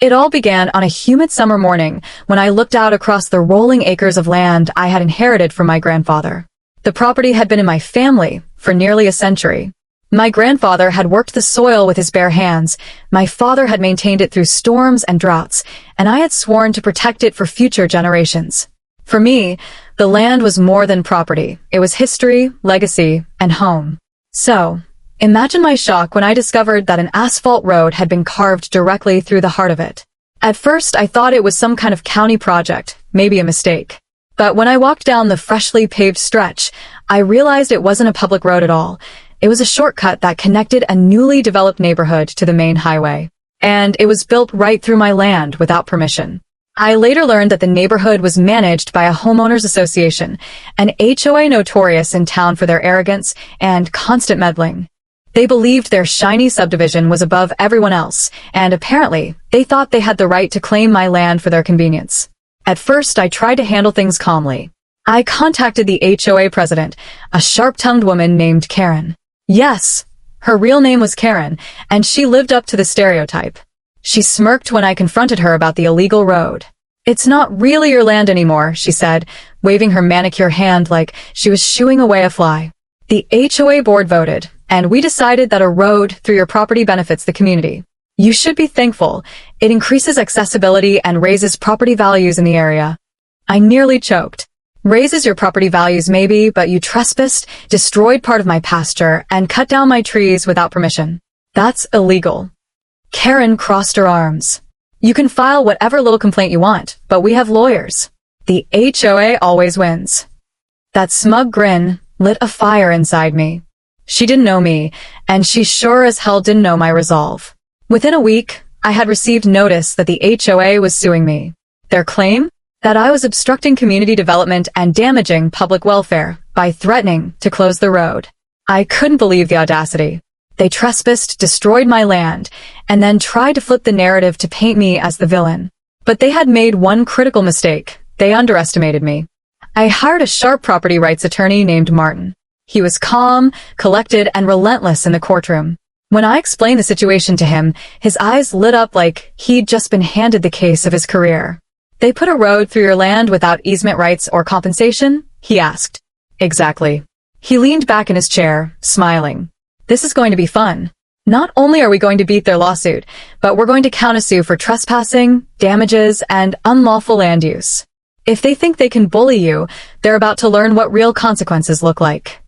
It all began on a humid summer morning when I looked out across the rolling acres of land I had inherited from my grandfather. The property had been in my family for nearly a century. My grandfather had worked the soil with his bare hands, my father had maintained it through storms and droughts, and I had sworn to protect it for future generations. For me, the land was more than property. It was history, legacy, and home. So, imagine my shock when I discovered that an asphalt road had been carved directly through the heart of it. At first, I thought it was some kind of county project, maybe a mistake. But when I walked down the freshly paved stretch, I realized it wasn't a public road at all. It was a shortcut that connected a newly developed neighborhood to the main highway. And it was built right through my land without permission. I later learned that the neighborhood was managed by a homeowners association, an HOA notorious in town for their arrogance and constant meddling. They believed their shiny subdivision was above everyone else, and apparently, they thought they had the right to claim my land for their convenience. At first, I tried to handle things calmly. I contacted the HOA president, a sharp-tongued woman named Karen. Yes, her real name was Karen, and she lived up to the stereotype. She smirked when I confronted her about the illegal road. "It's not really your land anymore," she said, waving her manicure hand like she was shooing away a fly. "The HOA board voted, and we decided that a road through your property benefits the community. You should be thankful. It increases accessibility and raises property values in the area." I nearly choked. Raises your property values maybe, but you trespassed, destroyed part of my pasture, and cut down my trees without permission. That's illegal. Karen crossed her arms. "You can file whatever little complaint you want, but we have lawyers. The HOA always wins." That smug grin lit a fire inside me. She didn't know me, and she sure as hell didn't know my resolve. Within a week, I had received notice that the HOA was suing me. Their claim? That I was obstructing community development and damaging public welfare by threatening to close the road. I couldn't believe the audacity. They trespassed, destroyed my land, and then tried to flip the narrative to paint me as the villain. But they had made one critical mistake. They underestimated me. I hired a sharp property rights attorney named Martin. He was calm, collected, and relentless in the courtroom. When I explained the situation to him, his eyes lit up like he'd just been handed the case of his career. "They put a road through your land without easement rights or compensation?" he asked. "Exactly." He leaned back in his chair, smiling. "This is going to be fun. Not only are we going to beat their lawsuit, but we're going to countersue for trespassing, damages, and unlawful land use. If they think they can bully you, they're about to learn what real consequences look like."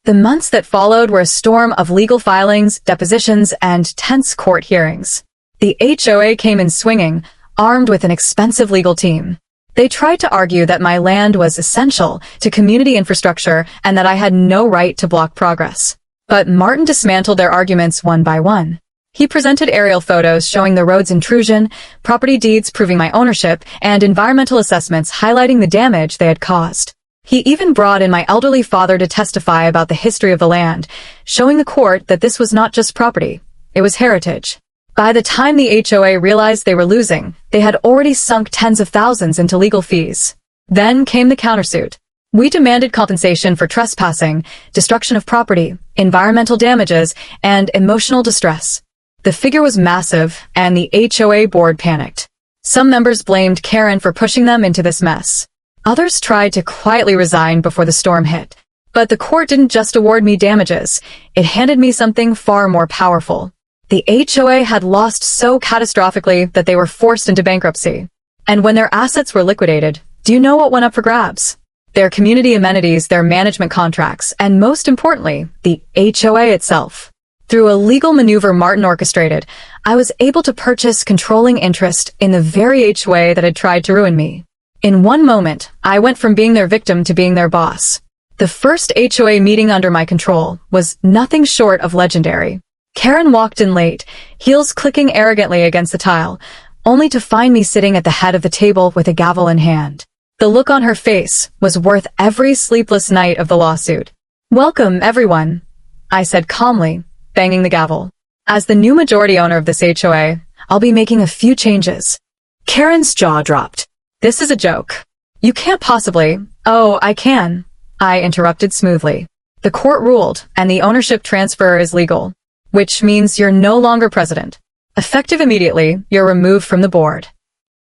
The months that followed were a storm of legal filings, depositions, and tense court hearings. The HOA came in swinging, armed with an expensive legal team. They tried to argue that my land was essential to community infrastructure and that I had no right to block progress. But Martin dismantled their arguments one by one. He presented aerial photos showing the road's intrusion, property deeds proving my ownership, and environmental assessments highlighting the damage they had caused. He even brought in my elderly father to testify about the history of the land, showing the court that this was not just property, it was heritage. By the time the HOA realized they were losing, they had already sunk tens of thousands into legal fees. Then came the countersuit. We demanded compensation for trespassing, destruction of property, environmental damages, and emotional distress. The figure was massive, and the HOA board panicked. Some members blamed Karen for pushing them into this mess. Others tried to quietly resign before the storm hit. But the court didn't just award me damages, it handed me something far more powerful. The HOA had lost so catastrophically that they were forced into bankruptcy. And when their assets were liquidated, do you know what went up for grabs? Their community amenities, their management contracts, and most importantly, the HOA itself. Through a legal maneuver Martin orchestrated, I was able to purchase controlling interest in the very HOA that had tried to ruin me. In one moment, I went from being their victim to being their boss. The first HOA meeting under my control was nothing short of legendary. Karen walked in late, heels clicking arrogantly against the tile, only to find me sitting at the head of the table with a gavel in hand. The look on her face was worth every sleepless night of the lawsuit. "Welcome, everyone," I said calmly, banging the gavel. "As the new majority owner of this HOA, I'll be making a few changes." Karen's jaw dropped. "This is a joke. You can't possibly—" "Oh, I can," I interrupted smoothly. "The court ruled, and the ownership transfer is legal. Which means you're no longer president." Effective immediately, you're removed from the board.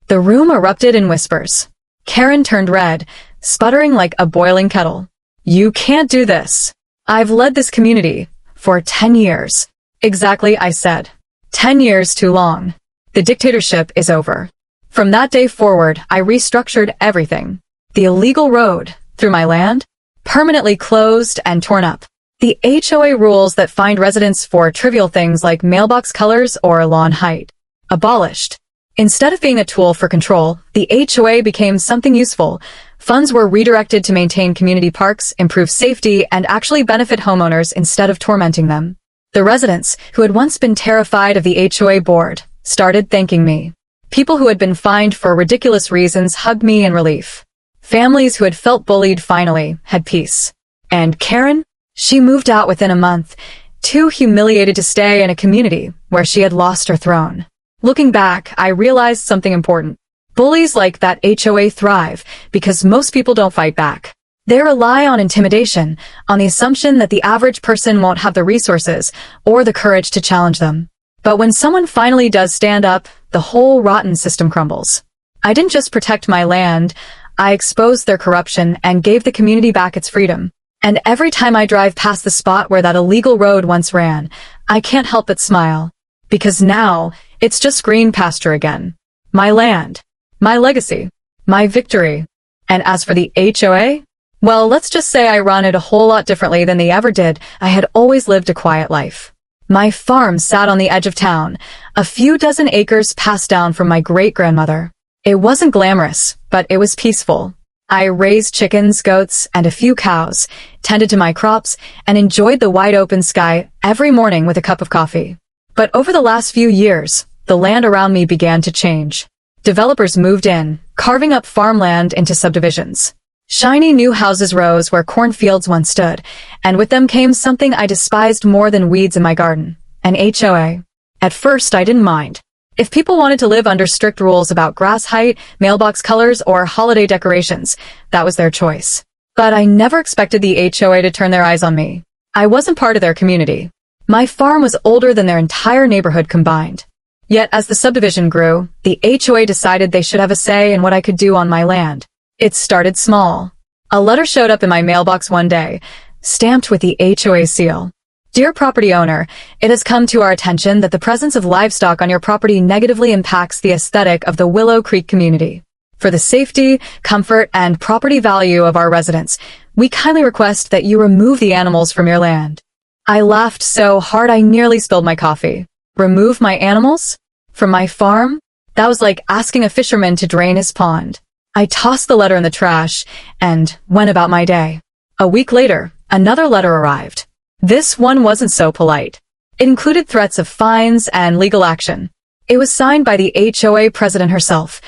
The room erupted in whispers. Karen turned red, sputtering like a boiling kettle. You can't do this. I've led this community for 10 years. Exactly, I said. 10 years too long. The dictatorship is over. From that day forward, I restructured everything. The illegal road through my land, permanently closed and torn up. The HOA rules that fined residents for trivial things like mailbox colors or lawn height, abolished. Instead of being a tool for control, the HOA became something useful. Funds were redirected to maintain community parks, improve safety, and actually benefit homeowners instead of tormenting them. The residents, who had once been terrified of the HOA board, started thanking me. People who had been fined for ridiculous reasons hugged me in relief. Families who had felt bullied finally had peace. And Karen? She moved out within a month, too humiliated to stay in a community where she had lost her throne. Looking back, I realized something important. Bullies like that HOA thrive because most people don't fight back. They rely on intimidation, on the assumption that the average person won't have the resources or the courage to challenge them. But when someone finally does stand up, the whole rotten system crumbles. I didn't just protect my land, I exposed their corruption and gave the community back its freedom. And every time I drive past the spot where that illegal road once ran, I can't help but smile. Because now, it's just green pasture again. My land. My legacy. My victory. And as for the HOA? Well, let's just say I run it a whole lot differently than they ever did. I had always lived a quiet life. My farm sat on the edge of town, a few dozen acres passed down from my great-grandmother. It wasn't glamorous, but it was peaceful. I raised chickens, goats, and a few cows, tended to my crops, and enjoyed the wide-open sky every morning with a cup of coffee. But over the last few years, the land around me began to change. Developers moved in, carving up farmland into subdivisions. Shiny new houses rose where cornfields once stood, and with them came something I despised more than weeds in my garden, an HOA. At first, I didn't mind. If people wanted to live under strict rules about grass height, mailbox colors, or holiday decorations, that was their choice. But I never expected the HOA to turn their eyes on me. I wasn't part of their community. My farm was older than their entire neighborhood combined. Yet as the subdivision grew, the HOA decided they should have a say in what I could do on my land. It started small. A letter showed up in my mailbox one day, stamped with the HOA seal. Dear property owner, it has come to our attention that the presence of livestock on your property negatively impacts the aesthetic of the Willow Creek community. For the safety, comfort, and property value of our residents, we kindly request that you remove the animals from your land. I laughed so hard I nearly spilled my coffee. Remove my animals? From my farm? That was like asking a fisherman to drain his pond. I tossed the letter in the trash and went about my day. A week later, another letter arrived. This one wasn't so polite. It included threats of fines and legal action. It was signed by the HOA president herself,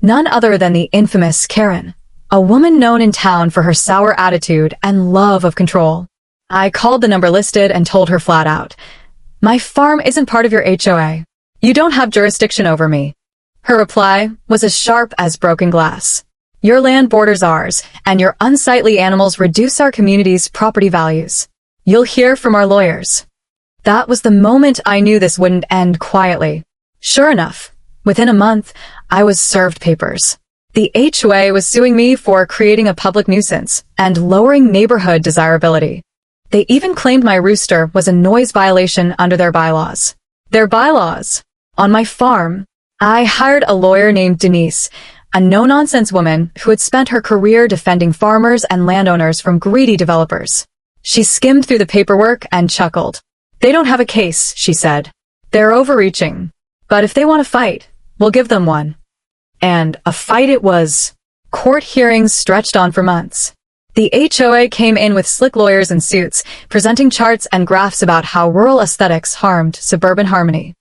none other than the infamous Karen, a woman known in town for her sour attitude and love of control. I called the number listed and told her flat out, "My farm isn't part of your HOA. You don't have jurisdiction over me." Her reply was as sharp as broken glass. "Your land borders ours, and your unsightly animals reduce our community's property values. You'll hear from our lawyers." That was the moment I knew this wouldn't end quietly. Sure enough, within a month, I was served papers. The HOA was suing me for creating a public nuisance and lowering neighborhood desirability. They even claimed my rooster was a noise violation under their bylaws. Their bylaws? On my farm, I hired a lawyer named Denise, a no-nonsense woman who had spent her career defending farmers and landowners from greedy developers. She skimmed through the paperwork and chuckled. "They don't have a case," she said. "They're overreaching. But if they want to fight, we'll give them one." And a fight it was. Court hearings stretched on for months. The HOA came in with slick lawyers in suits, presenting charts and graphs about how rural aesthetics harmed suburban harmony.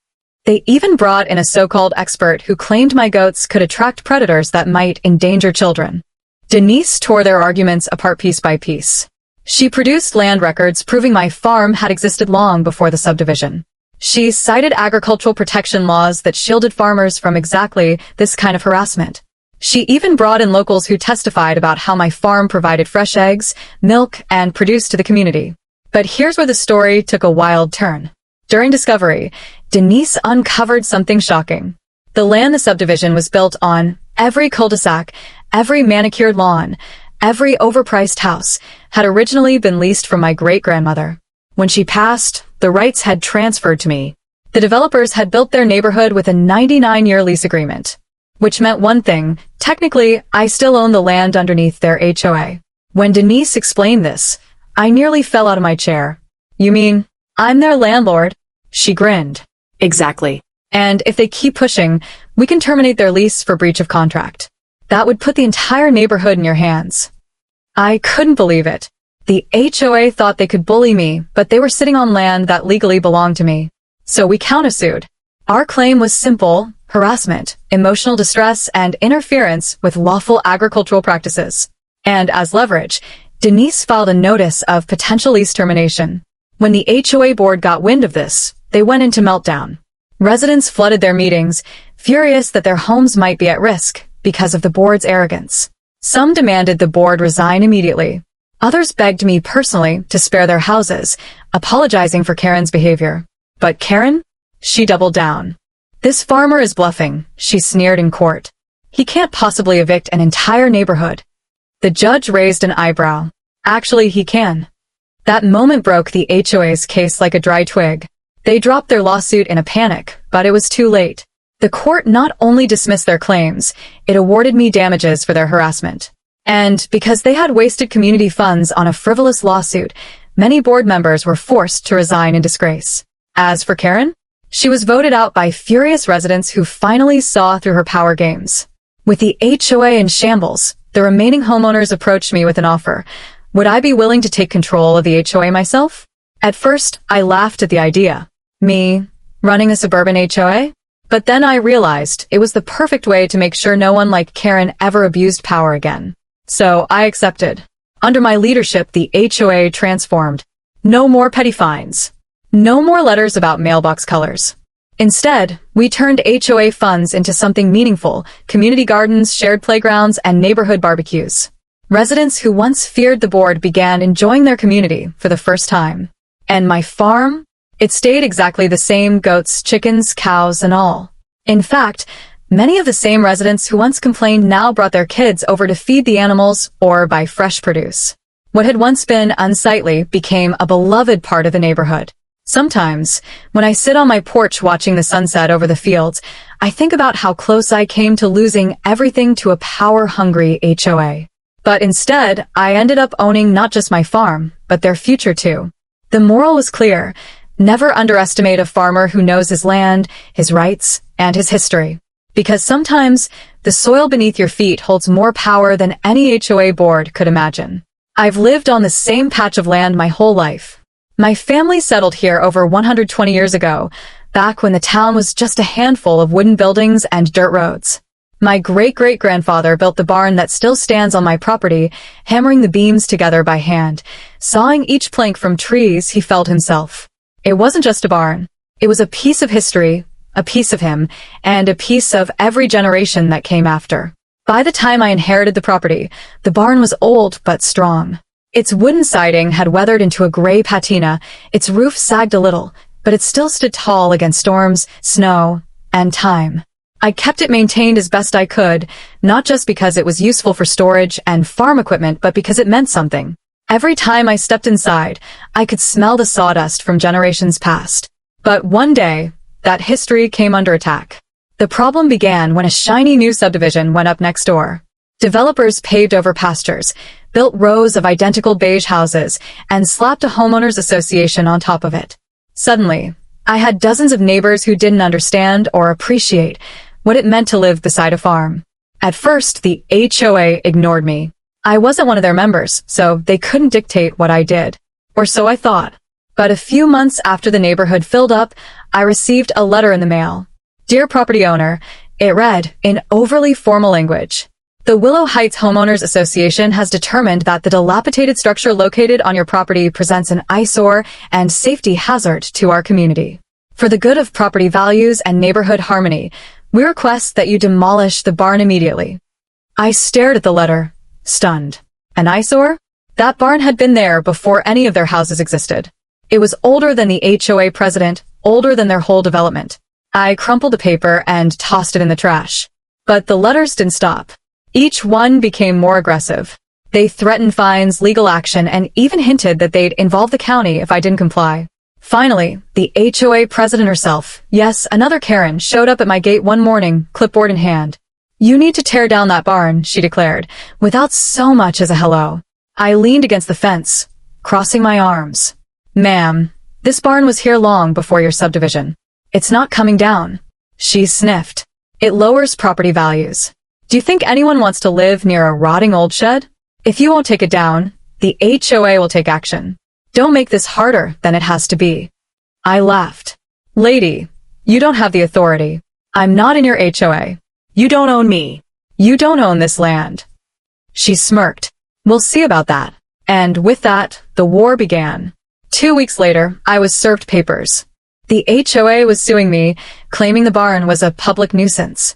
They even brought in a so-called expert who claimed my goats could attract predators that might endanger children. Denise tore their arguments apart piece by piece. She produced land records proving my farm had existed long before the subdivision. She cited agricultural protection laws that shielded farmers from exactly this kind of harassment. She even brought in locals who testified about how my farm provided fresh eggs, milk, and produce to the community. But here's where the story took a wild turn. During discovery, Denise uncovered something shocking. The land the subdivision was built on, every cul-de-sac, every manicured lawn, every overpriced house, had originally been leased from my great-grandmother. When she passed, the rights had transferred to me. The developers had built their neighborhood with a 99-year lease agreement, which meant one thing: technically, I still own the land underneath their HOA. When Denise explained this, I nearly fell out of my chair. "You mean, I'm their landlord?" She grinned. "Exactly. And if they keep pushing, we can terminate their lease for breach of contract. That would put the entire neighborhood in your hands." I couldn't believe it. The HOA thought they could bully me, but they were sitting on land that legally belonged to me. So we countersued. Our claim was simple: harassment, emotional distress, and interference with lawful agricultural practices. And as leverage, Denise filed a notice of potential lease termination. When the HOA board got wind of this, they went into meltdown. Residents flooded their meetings, furious that their homes might be at risk because of the board's arrogance. Some demanded the board resign immediately. Others begged me personally to spare their houses, apologizing for Karen's behavior. But Karen? She doubled down. "This farmer is bluffing," she sneered in court. "He can't possibly evict an entire neighborhood." The judge raised an eyebrow. "Actually, he can." That moment broke the HOA's case like a dry twig. They dropped their lawsuit in a panic, but it was too late. The court not only dismissed their claims, it awarded me damages for their harassment. And because they had wasted community funds on a frivolous lawsuit, many board members were forced to resign in disgrace. As for Karen, she was voted out by furious residents who finally saw through her power games. With the HOA in shambles, the remaining homeowners approached me with an offer. Would I be willing to take control of the HOA myself? At first, I laughed at the idea. Me, running a suburban HOA? But then I realized it was the perfect way to make sure no one like Karen ever abused power again. So I accepted. Under my leadership, the HOA transformed. No more petty fines. No more letters about mailbox colors. Instead, we turned HOA funds into something meaningful: community gardens, shared playgrounds, and neighborhood barbecues. Residents who once feared the board began enjoying their community for the first time. And my farm? It stayed exactly the same: goats, chickens, cows, and all. In fact, many of the same residents who once complained now brought their kids over to feed the animals or buy fresh produce. What had once been unsightly became a beloved part of the neighborhood. Sometimes, when I sit on my porch watching the sunset over the fields, I think about how close I came to losing everything to a power-hungry HOA. But instead, I ended up owning not just my farm, but their future too. The moral was clear: never underestimate a farmer who knows his land, his rights, and his history. Because sometimes, the soil beneath your feet holds more power than any HOA board could imagine. I've lived on the same patch of land my whole life. My family settled here over 120 years ago, back when the town was just a handful of wooden buildings and dirt roads. My great-great-grandfather built the barn that still stands on my property, hammering the beams together by hand, sawing each plank from trees he felled himself. It wasn't just a barn. It was a piece of history, a piece of him, and a piece of every generation that came after. By the time I inherited the property, the barn was old but strong. Its wooden siding had weathered into a gray patina, its roof sagged a little, but it still stood tall against storms, snow, and time. I kept it maintained as best I could, not just because it was useful for storage and farm equipment, but because it meant something. Every time I stepped inside, I could smell the sawdust from generations past. But one day, that history came under attack. The problem began when a shiny new subdivision went up next door. Developers paved over pastures, built rows of identical beige houses, and slapped a homeowners association on top of it. Suddenly, I had dozens of neighbors who didn't understand or appreciate what it meant to live beside a farm. At first, the HOA ignored me. I wasn't one of their members, so they couldn't dictate what I did. Or so I thought. But a few months after the neighborhood filled up, I received a letter in the mail. "Dear property owner," it read, in overly formal language. "The Willow Heights Homeowners Association has determined that the dilapidated structure located on your property presents an eyesore and safety hazard to our community. For the good of property values and neighborhood harmony, we request that you demolish the barn immediately." I stared at the letter, stunned. An eyesore? That barn had been there before any of their houses existed. It was older than the HOA president, older than their whole development. I crumpled the paper and tossed it in the trash. But the letters didn't stop. Each one became more aggressive. They threatened fines, legal action, and even hinted that they'd involve the county if I didn't comply. Finally, the HOA president herself, yes, another Karen, showed up at my gate one morning, clipboard in hand. "You need to tear down that barn," she declared, without so much as a hello. I leaned against the fence, crossing my arms. "Ma'am, this barn was here long before your subdivision. It's not coming down." She sniffed. "It lowers property values. Do you think anyone wants to live near a rotting old shed? If you won't take it down, the HOA will take action. Don't make this harder than it has to be." I laughed. "Lady, you don't have the authority. I'm not in your HOA. You don't own me. You don't own this land." She smirked. "We'll see about that." And with that, the war began. 2 weeks later, I was served papers. The HOA was suing me, claiming the barn was a public nuisance.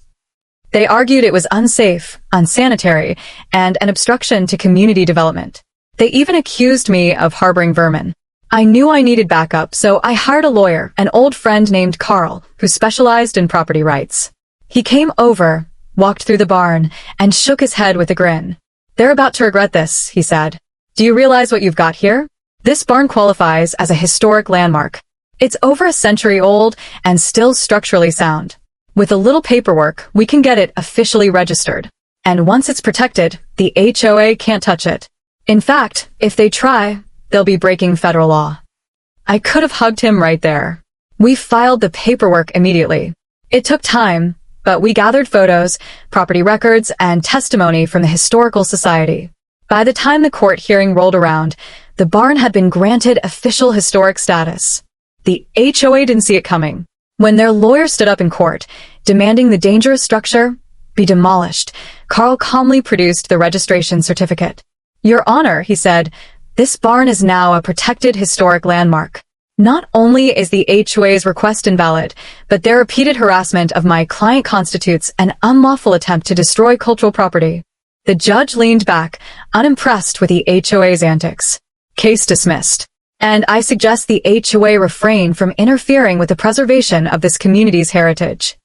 They argued it was unsafe, unsanitary, and an obstruction to community development. They even accused me of harboring vermin. I knew I needed backup, so I hired a lawyer, an old friend named Carl, who specialized in property rights. He came over, walked through the barn, and shook his head with a grin. "They're about to regret this," he said. "Do you realize what you've got here? This barn qualifies as a historic landmark. It's over a century old and still structurally sound. With a little paperwork, we can get it officially registered. And once it's protected, the HOA can't touch it. In fact, if they try, they'll be breaking federal law." I could have hugged him right there. We filed the paperwork immediately. It took time, but we gathered photos, property records, and testimony from the Historical Society. By the time the court hearing rolled around, the barn had been granted official historic status. The HOA didn't see it coming. When their lawyer stood up in court, demanding the dangerous structure be demolished, Carl calmly produced the registration certificate. "Your Honor," he said, "this barn is now a protected historic landmark. Not only is the HOA's request invalid, but their repeated harassment of my client constitutes an unlawful attempt to destroy cultural property." The judge leaned back, unimpressed with the HOA's antics. "Case dismissed. And I suggest the HOA refrain from interfering with the preservation of this community's heritage."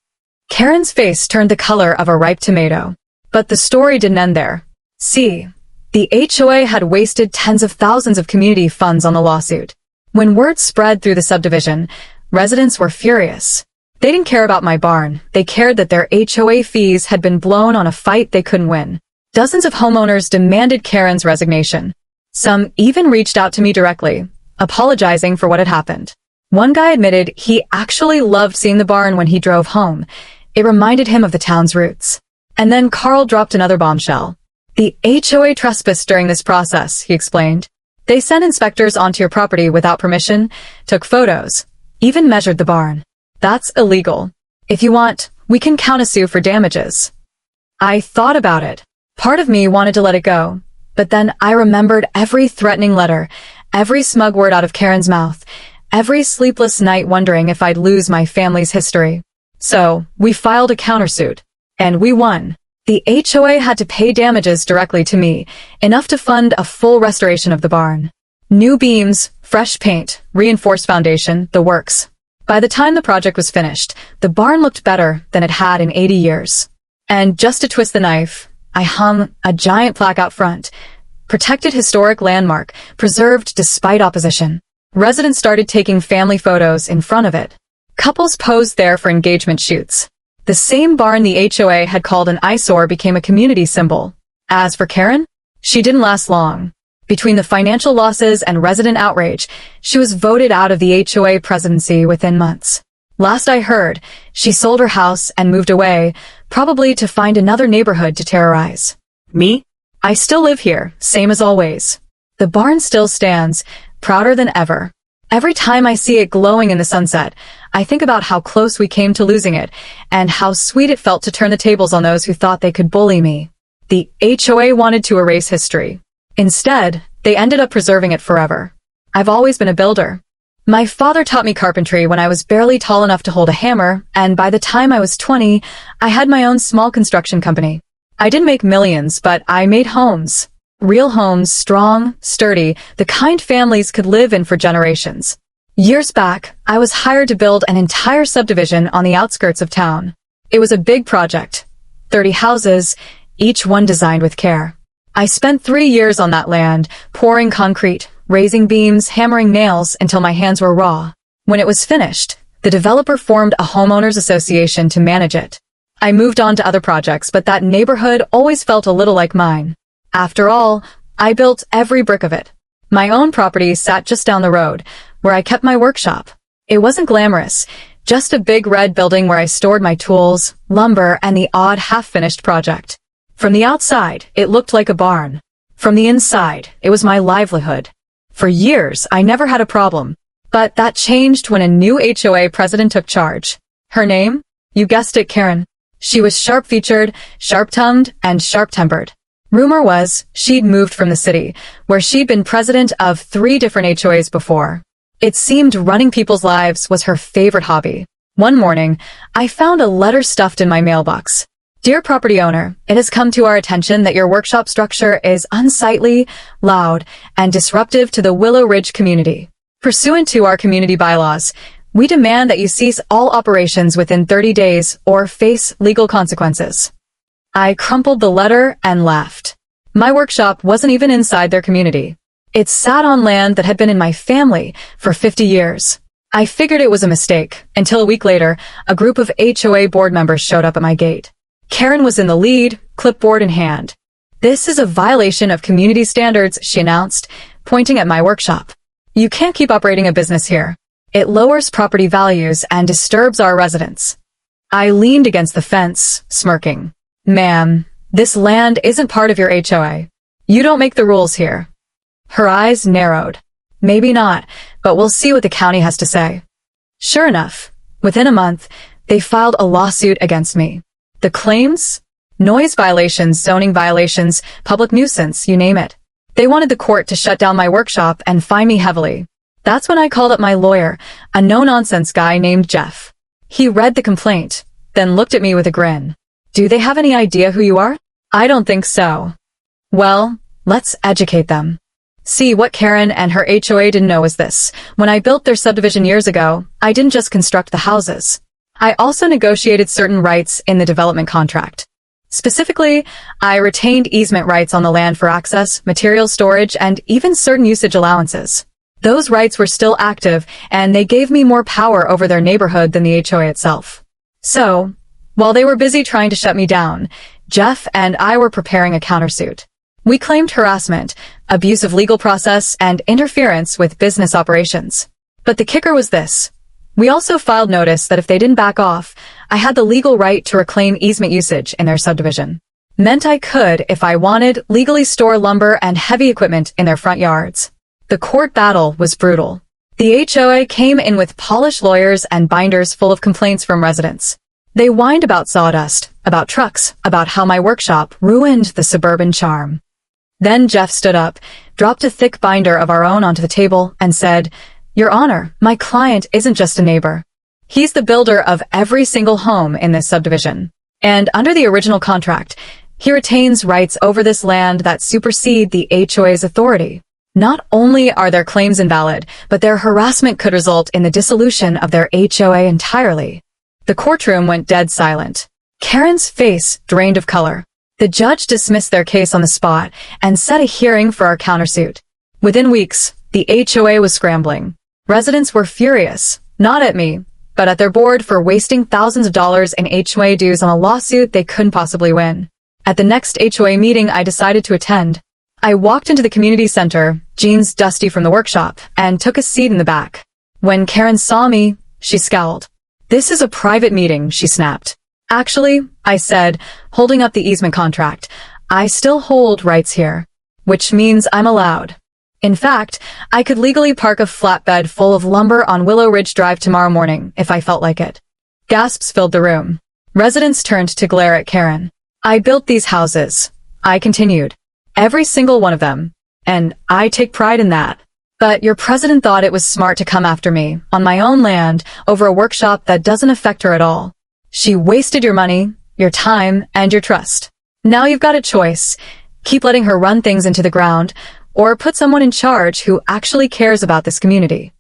Karen's face turned the color of a ripe tomato. But the story didn't end there. See, the HOA had wasted tens of thousands of community funds on the lawsuit. When word spread through the subdivision, residents were furious. They didn't care about my barn. They cared that their HOA fees had been blown on a fight they couldn't win. Dozens of homeowners demanded Karen's resignation. Some even reached out to me directly, apologizing for what had happened. One guy admitted he actually loved seeing the barn when he drove home. It reminded him of the town's roots. And then Carl dropped another bombshell. "The HOA trespassed during this process," he explained. "They sent inspectors onto your property without permission, took photos, even measured the barn. That's illegal. If you want, we can countersue for damages." I thought about it. Part of me wanted to let it go, but then I remembered every threatening letter, every smug word out of Karen's mouth, every sleepless night wondering if I'd lose my family's history. So, we filed a countersuit. And we won. The HOA had to pay damages directly to me, enough to fund a full restoration of the barn. New beams, fresh paint, reinforced foundation, the works. By the time the project was finished, the barn looked better than it had in 80 years. And just to twist the knife, I hung a giant plaque out front. "Protected historic landmark, preserved despite opposition." Residents started taking family photos in front of it. Couples posed there for engagement shoots. The same barn the HOA had called an eyesore became a community symbol. As for Karen, she didn't last long. Between the financial losses and resident outrage, she was voted out of the HOA presidency within months. Last I heard, she sold her house and moved away, probably to find another neighborhood to terrorize. Me? I still live here, same as always. The barn still stands, prouder than ever. Every time I see it glowing in the sunset, I think about how close we came to losing it, and how sweet it felt to turn the tables on those who thought they could bully me. The HOA wanted to erase history. Instead, they ended up preserving it forever. I've always been a builder. My father taught me carpentry when I was barely tall enough to hold a hammer, and by the time I was 20, I had my own small construction company. I didn't make millions, but I made homes. Real homes, strong, sturdy, the kind families could live in for generations. Years back, I was hired to build an entire subdivision on the outskirts of town. It was a big project. 30 houses, each one designed with care. I spent 3 years on that land, pouring concrete, raising beams, hammering nails until my hands were raw. When it was finished, the developer formed a homeowners association to manage it. I moved on to other projects, but that neighborhood always felt a little like mine. After all, I built every brick of it. My own property sat just down the road, where I kept my workshop. It wasn't glamorous, just a big red building where I stored my tools, lumber, and the odd half-finished project. From the outside, it looked like a barn. From the inside, it was my livelihood. For years, I never had a problem. But that changed when a new HOA president took charge. Her name? You guessed it, Karen. She was sharp-featured, sharp-tongued, and sharp-tempered. Rumor was she'd moved from the city, where she'd been president of 3 different HOAs before. It seemed running people's lives was her favorite hobby. One morning, I found a letter stuffed in my mailbox. Dear property owner, it has come to our attention that your workshop structure is unsightly, loud, and disruptive to the Willow Ridge community. Pursuant to our community bylaws, we demand that you cease all operations within 30 days or face legal consequences. I crumpled the letter and laughed. My workshop wasn't even inside their community. It sat on land that had been in my family for 50 years. I figured it was a mistake, until a week later, a group of HOA board members showed up at my gate. Karen was in the lead, clipboard in hand. This is a violation of community standards, she announced, pointing at my workshop. You can't keep operating a business here. It lowers property values and disturbs our residents. I leaned against the fence, smirking. Ma'am, this land isn't part of your HOA. You don't make the rules here. Her eyes narrowed. Maybe not, but we'll see what the county has to say. Sure enough, within a month, they filed a lawsuit against me. The claims? Noise violations, zoning violations, public nuisance, you name it. They wanted the court to shut down my workshop and fine me heavily. That's when I called up my lawyer, a no-nonsense guy named Jeff. He read the complaint, then looked at me with a grin. Do they have any idea who you are? I don't think so. Well, let's educate them. See, what Karen and her HOA didn't know was this. When I built their subdivision years ago, I didn't just construct the houses. I also negotiated certain rights in the development contract. Specifically, I retained easement rights on the land for access, material storage, and even certain usage allowances. Those rights were still active, and they gave me more power over their neighborhood than the HOA itself. So, while they were busy trying to shut me down, Jeff and I were preparing a countersuit. We claimed harassment, abuse of legal process, and interference with business operations. But the kicker was this. We also filed notice that if they didn't back off, I had the legal right to reclaim easement usage in their subdivision. Meant I could, if I wanted, legally store lumber and heavy equipment in their front yards. The court battle was brutal. The HOA came in with polished lawyers and binders full of complaints from residents. They whined about sawdust, about trucks, about how my workshop ruined the suburban charm. Then Jeff stood up, dropped a thick binder of our own onto the table, and said, Your Honor, my client isn't just a neighbor. He's the builder of every single home in this subdivision. And under the original contract, he retains rights over this land that supersede the HOA's authority. Not only are their claims invalid, but their harassment could result in the dissolution of their HOA entirely. The courtroom went dead silent. Karen's face drained of color. The judge dismissed their case on the spot and set a hearing for our countersuit. Within weeks, the HOA was scrambling. Residents were furious, not at me, but at their board for wasting thousands of dollars in HOA dues on a lawsuit they couldn't possibly win. At the next HOA meeting I decided to attend, I walked into the community center, jeans dusty from the workshop, and took a seat in the back. When Karen saw me, she scowled. This is a private meeting, she snapped. Actually, I said, holding up the easement contract, I still hold rights here, which means I'm allowed. In fact, I could legally park a flatbed full of lumber on Willow Ridge Drive tomorrow morning if I felt like it. Gasps filled the room. Residents turned to glare at Karen. I built these houses, I continued. Every single one of them. And I take pride in that. But your president thought it was smart to come after me, on my own land, over a workshop that doesn't affect her at all. She wasted your money, your time, and your trust. Now you've got a choice. Keep letting her run things into the ground, or put someone in charge who actually cares about this community.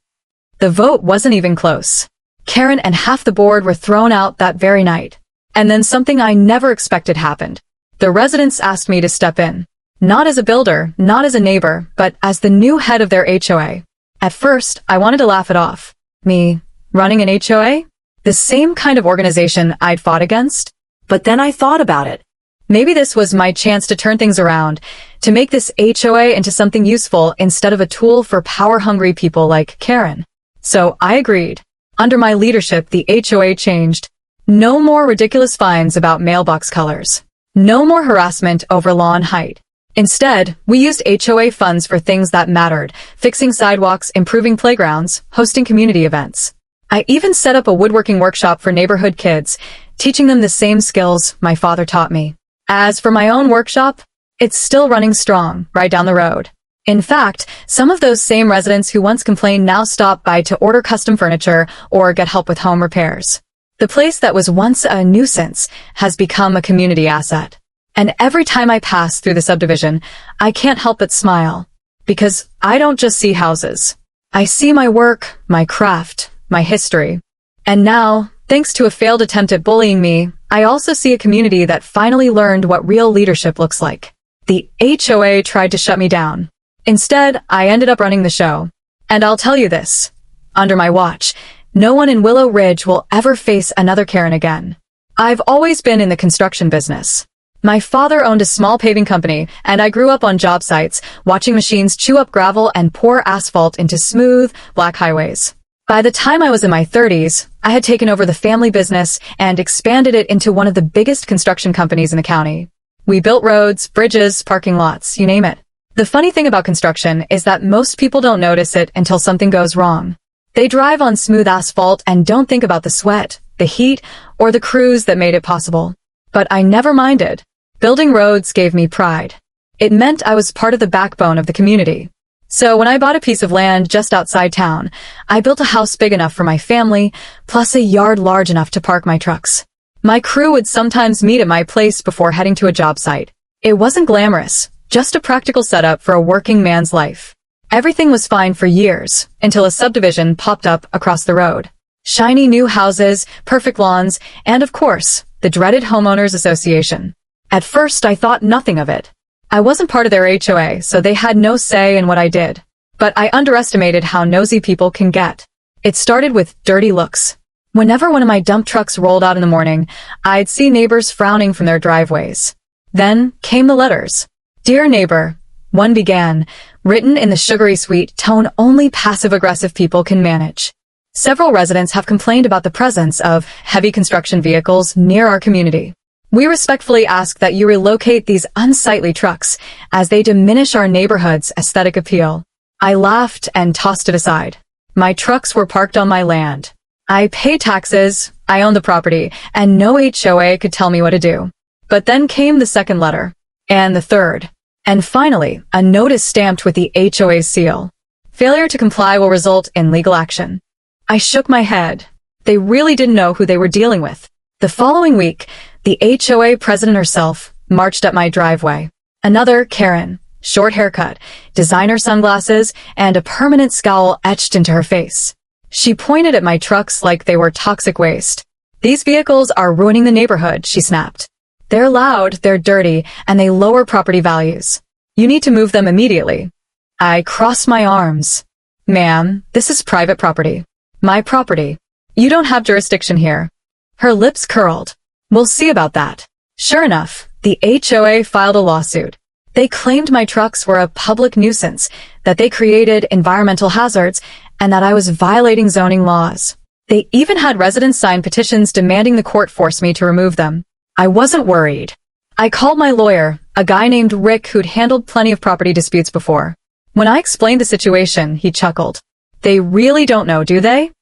The vote wasn't even close. Karen and half the board were thrown out that very night. And then something I never expected happened. The residents asked me to step in. Not as a builder, not as a neighbor, but as the new head of their HOA. At first, I wanted to laugh it off. Me, running an HOA? The same kind of organization I'd fought against? But then I thought about it. Maybe this was my chance to turn things around, to make this HOA into something useful instead of a tool for power-hungry people like Karen. So I agreed. Under my leadership, the HOA changed. No more ridiculous fines about mailbox colors. No more harassment over lawn height. Instead, we used HOA funds for things that mattered, fixing sidewalks, improving playgrounds, hosting community events. I even set up a woodworking workshop for neighborhood kids, teaching them the same skills my father taught me. As for my own workshop, it's still running strong, right down the road. In fact, some of those same residents who once complained now stop by to order custom furniture or get help with home repairs. The place that was once a nuisance has become a community asset. And every time I pass through the subdivision, I can't help but smile. Because I don't just see houses. I see my work, my craft, my history. And now, thanks to a failed attempt at bullying me, I also see a community that finally learned what real leadership looks like. The HOA tried to shut me down. Instead, I ended up running the show. And I'll tell you this. Under my watch, no one in Willow Ridge will ever face another Karen again. I've always been in the construction business. My father owned a small paving company, and I grew up on job sites, watching machines chew up gravel and pour asphalt into smooth, black highways. By the time I was in my 30s, I had taken over the family business and expanded it into one of the biggest construction companies in the county. We built roads, bridges, parking lots, you name it. The funny thing about construction is that most people don't notice it until something goes wrong. They drive on smooth asphalt and don't think about the sweat, the heat, or the crews that made it possible. But I never minded. Building roads gave me pride. It meant I was part of the backbone of the community. So when I bought a piece of land just outside town, I built a house big enough for my family, plus a yard large enough to park my trucks. My crew would sometimes meet at my place before heading to a job site. It wasn't glamorous, just a practical setup for a working man's life. Everything was fine for years, until a subdivision popped up across the road. Shiny new houses, perfect lawns, and of course, the dreaded homeowners association. At first, I thought nothing of it. I wasn't part of their HOA, so they had no say in what I did. But I underestimated how nosy people can get. It started with dirty looks. Whenever one of my dump trucks rolled out in the morning, I'd see neighbors frowning from their driveways. Then came the letters. Dear neighbor, one began, written in the sugary sweet tone only passive-aggressive people can manage. Several residents have complained about the presence of heavy construction vehicles near our community. We respectfully ask that you relocate these unsightly trucks, as they diminish our neighborhood's aesthetic appeal. I laughed and tossed it aside. My trucks were parked on my land. I pay taxes, I own the property, and no HOA could tell me what to do. But then came the second letter. And the third. And finally, a notice stamped with the HOA's seal. Failure to comply will result in legal action. I shook my head. They really didn't know who they were dealing with. The following week, the HOA president herself marched up my driveway. Another Karen, short haircut, designer sunglasses, and a permanent scowl etched into her face. She pointed at my trucks like they were toxic waste. These vehicles are ruining the neighborhood, she snapped. They're loud, they're dirty, and they lower property values. You need to move them immediately. I crossed my arms. Ma'am, this is private property. My property. You don't have jurisdiction here. Her lips curled. We'll see about that. Sure enough, the HOA filed a lawsuit. They claimed my trucks were a public nuisance, that they created environmental hazards, and that I was violating zoning laws. They even had residents sign petitions demanding the court force me to remove them. I wasn't worried. I called my lawyer, a guy named Rick who'd handled plenty of property disputes before. When I explained the situation, he chuckled. They really don't know, do they?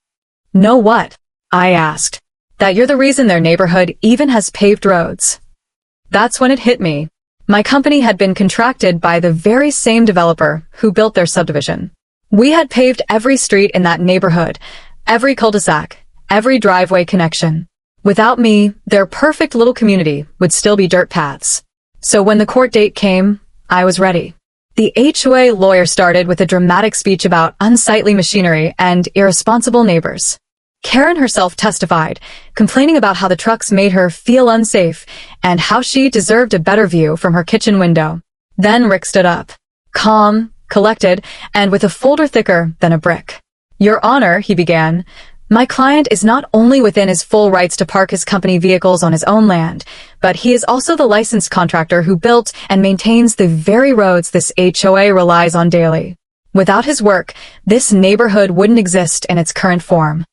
Know what? I asked. That you're the reason their neighborhood even has paved roads. That's when it hit me. My company had been contracted by the very same developer who built their subdivision. We had paved every street in that neighborhood, every cul-de-sac, every driveway connection. Without me, their perfect little community would still be dirt paths. So when the court date came, I was ready. The HOA lawyer started with a dramatic speech about unsightly machinery and irresponsible neighbors. Karen herself testified, complaining about how the trucks made her feel unsafe and how she deserved a better view from her kitchen window. Then Rick stood up, calm, collected, and with a folder thicker than a brick. "Your Honor," he began, "my client is not only within his full rights to park his company vehicles on his own land, but he is also the licensed contractor who built and maintains the very roads this HOA relies on daily. Without his work, this neighborhood wouldn't exist in its current form."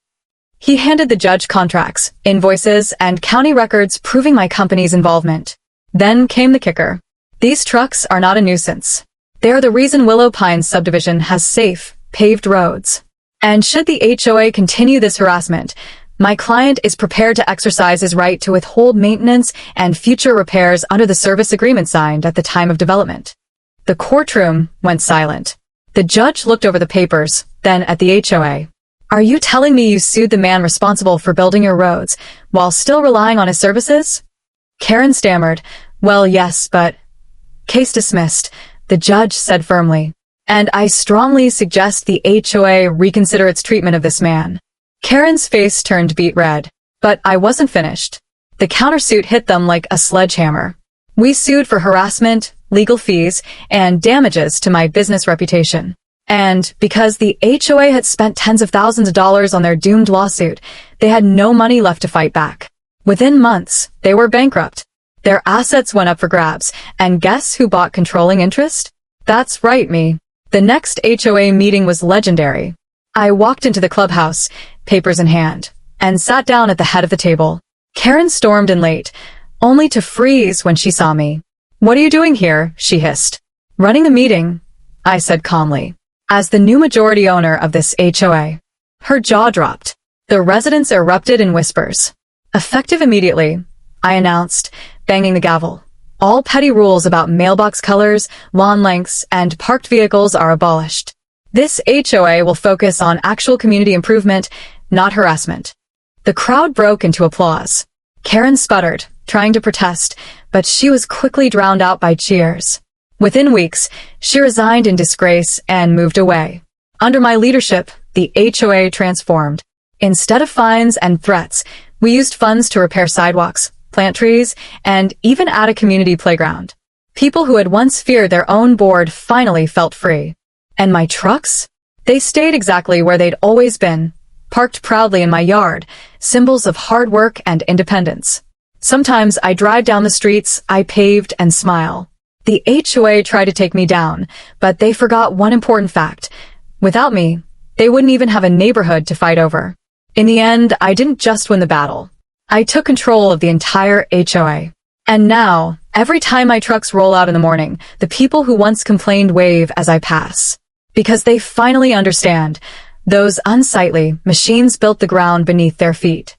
He handed the judge contracts, invoices, and county records proving my company's involvement. Then came the kicker. These trucks are not a nuisance. They are the reason Willow Pines subdivision has safe, paved roads. And should the HOA continue this harassment, my client is prepared to exercise his right to withhold maintenance and future repairs under the service agreement signed at the time of development. The courtroom went silent. The judge looked over the papers, then at the HOA. "Are you telling me you sued the man responsible for building your roads, while still relying on his services?" Karen stammered, "Well, yes, but—" "Case dismissed," the judge said firmly. "And I strongly suggest the HOA reconsider its treatment of this man." Karen's face turned beet red. But I wasn't finished. The countersuit hit them like a sledgehammer. We sued for harassment, legal fees, and damages to my business reputation. And because the HOA had spent tens of thousands of dollars on their doomed lawsuit, they had no money left to fight back. Within months, they were bankrupt. Their assets went up for grabs, and guess who bought controlling interest? That's right, me. The next HOA meeting was legendary. I walked into the clubhouse, papers in hand, and sat down at the head of the table. Karen stormed in late, only to freeze when she saw me. "What are you doing here?" she hissed. "Running the meeting," I said calmly, as the new majority owner of this HOA. Her jaw dropped. The residents erupted in whispers. "Effective immediately," I announced, banging the gavel. "All petty rules about mailbox colors, lawn lengths, and parked vehicles are abolished. This HOA will focus on actual community improvement, not harassment." The crowd broke into applause. Karen sputtered, trying to protest, but she was quickly drowned out by cheers. Within weeks, she resigned in disgrace and moved away. Under my leadership, the HOA transformed. Instead of fines and threats, we used funds to repair sidewalks, plant trees, and even add a community playground. People who had once feared their own board finally felt free. And my trucks? They stayed exactly where they'd always been, parked proudly in my yard, symbols of hard work and independence. Sometimes I drive down the streets I paved and smile. The HOA tried to take me down, but they forgot one important fact. Without me, they wouldn't even have a neighborhood to fight over. In the end, I didn't just win the battle. I took control of the entire HOA. And now, every time my trucks roll out in the morning, the people who once complained wave as I pass. Because they finally understand, those unsightly machines built the ground beneath their feet.